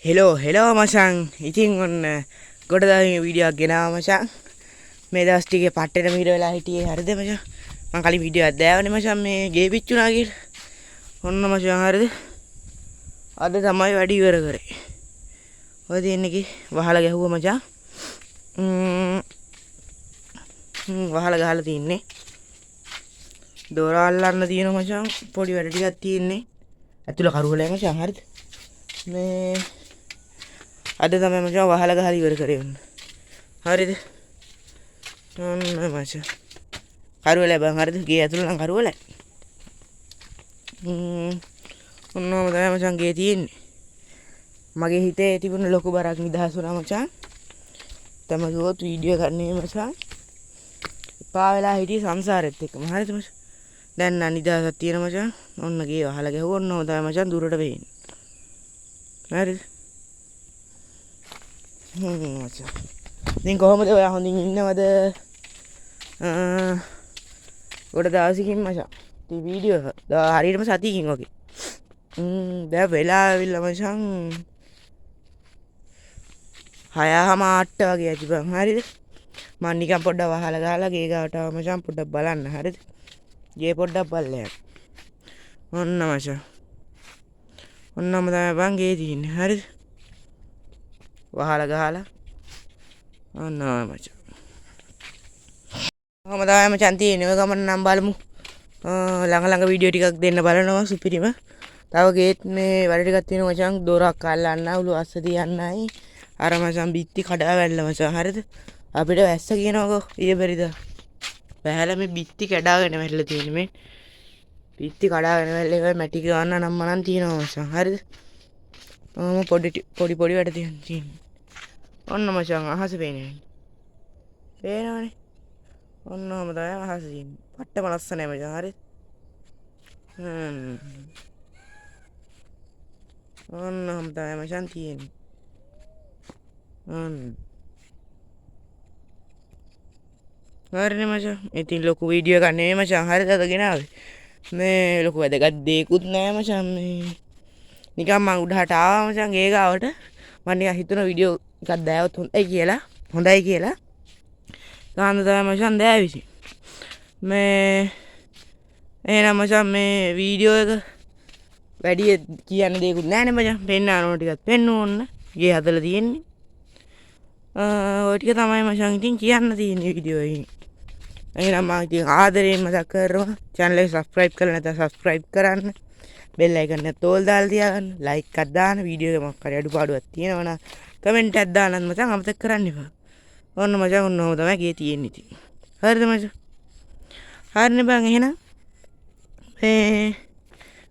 Hello මචං. ඉතින් ඔන්න ගොඩදාගේ වීඩියෝ එකක් ගෙනාවා මචං. මේ දවස් ටිකේ පට්ටේට මීර වෙලා හිටියේ. හරිද මචං? මං කලින් වීඩියෝ එකක් දැවනේ මචං මේ ගේ පිච්චුණා කියලා. ඔන්න මචං හරිද? අද තමයි වැඩි ඉවර කරේ. ඔය තියෙන්නේ කි වහලා ගැහුවා මචං. වහලා ගහලා තින්නේ. දොර අල්ලන්න තියෙනවා මචං. පොඩි වැඩ ටිකක් තියෙන්නේ. ඇතුළ කරුවලයි මචං හරිද? මේ අද තමයි මචං වහලා ගහලා ඉවර කරේ උන්න. හරිද? ඔන්න මචං. කරුවලයි බං හරිද? ගේ ඇතුළ නම් කරුවලයි. ඔන්නම තමයි මචං ගේ තියෙන්නේ. මගේ හිතේ තිබුණ ලොකු බරක් නිදහස් වුණා මචං. තමයි ගියොත් වීඩියෝ ගන්නේ මචං. එපා වෙලා හිටියේ සංසාරෙත් එක්කම. හරිද මචං? දැන් නම් නිදහසක් තියෙන මචං. ඔන්න ගේ වහලා ගැහුවා. ඔන්නම තමයි මචං දුරට වෙන්නේ. හරිද? මචං. ඉතින් කොහොමද ඔයා හොඳින් ඉන්නවද? ගොඩ දවසකින් මචං. ඉතින් වීඩියෝ හරියටම සතියකින් වගේ. දැන් වෙලා ආවිල්ලා මචං 6:08 වගේ ඇති බං. හරිද? මම නිකන් පොඩ්ඩක් වහලා ගහලා ගේ ගාවට ආව මචං. පොඩ්ඩක් බලන්න. හරිද? ගේ පොඩ්ඩක් බලලා. ඔන්න මචං. ඔන්නම තමයි බං ගේ තියෙන්නේ. හරිද? වහලා ගහලා. ඔන්න මචං. කොහොම තමයි මචං තියෙන්නේ. ඔය ගමන නම් බලමු. ළඟ වීඩියෝ ටිකක් දෙන්න බලනවා සුපිරිම. තව ගේත් මේ වැඩ ටිකක් තියෙනවා මචං. දොරක් අල්ලන්න, උළු අස්ස තියන්නයි. අර මචං බිත්ති කඩා වැල්ල මචං. හරිද? අපිට වැස්ස කියනකො ඊයේ බැරිද? බහැලා මේ බිත්ති කඩාගෙන වැල්ල තියෙන්නේ මේ. බිත්ති කඩාගෙන වැල්ල ඒවා මැටි ගන්න නම් මනම් තියෙනවා මචං. හරිද? පොඩි වැඩ තියෙන්නේ. ඔන්න මචං අහස පේන්නේ. පේනවනේ. ඔන්නම තමයි අහස තියෙන්නේ. පට්ටම ලස්සනයි මචං. හරිද? ඔන්නම තමයි මචං තියෙන්නේ. හරිනේ මචං. ඉතින් ලොකු වීඩියෝ එකක් නෙමෙයි මචං. හරිද? අද ගෙනාවේ. මේ ලොකු වැදගත් දෙයක්වත් නෑ මචං. මේ නිකන් මං උඩහට ආවා මචං ගේ ගාවට. මම නිකන් හිතුණා වීඩියෝ එකක් දැවුවොත් හොඳයි කියලා. ගාන්න තමයි මචං දැවිසි. මේ එහෙනම් මචං මේ වීඩියෝ එක වැඩි කියන්න දෙයක්වත් නෑනේ මචං. පෙන්නන ඕන ටිකක් පෙන්වන්න ඕන. ගේ හදලා තියෙන්නේ. ඔය ටික තමයි මචං ඉතින් කියන්න තියෙන්නේ වීඩියෝ එකෙන්. එහෙනම් මම ඉතින් ආදරයෙන් මතක් කරනවා channel එක subscribe කරලා නැත්නම් subscribe කරන්න. bell icon එක තෝල් දාලා තියාගන්න. like එකක් දාන්න. වීඩියෝ එක මොකක් හරි අඩුපාඩුවක් තියෙනවා නම් comment එකක් දාන්නත් මචං අමතක කරන්න එපා. ඔන්න මචං ඔන්නම තමයි ගේ තියෙන්නේ ඉතින්. හරිද මචං? හරිනේ බං එහෙනම් මේ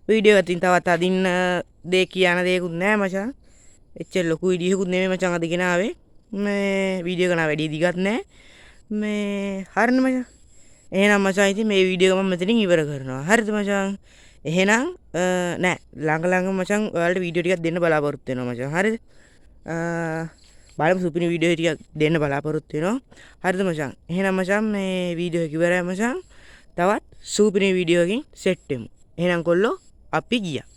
වීඩියෝ එකකින් තවත් අදින්න දෙය කියන දෙයක්වත් නෑ මචං. එච්චර ලොකු වීඩියෝකුත් නෙමෙයි මචං අද ගෙනාවේ. මේ වීඩියෝ එක නා වැඩි දිගත් නෑ. මේ හරිනේ මචං. එහෙනම් මචං ඉතින් මේ වීඩියෝ එක මම මෙතනින් ඉවර කරනවා. හරිද මචං? එහෙනම් නෑ ළඟ මචං ඔයාලට වීඩියෝ ටිකක් දෙන්න බලාපොරොත්තු වෙනවා මචං. හරිද? බලමු සුපිරි වීඩියෝ ටිකක් දෙන්න බලාපොරොත්තු වෙනවා. හරිද මචං? එහෙනම් මචං මේ වීඩියෝ එක ඉවරයි මචං. තවත් සුපිරි වීඩියෝ එකකින් සෙට් වෙමු. එහෙනම් කොල්ලෝ අපි ගියා.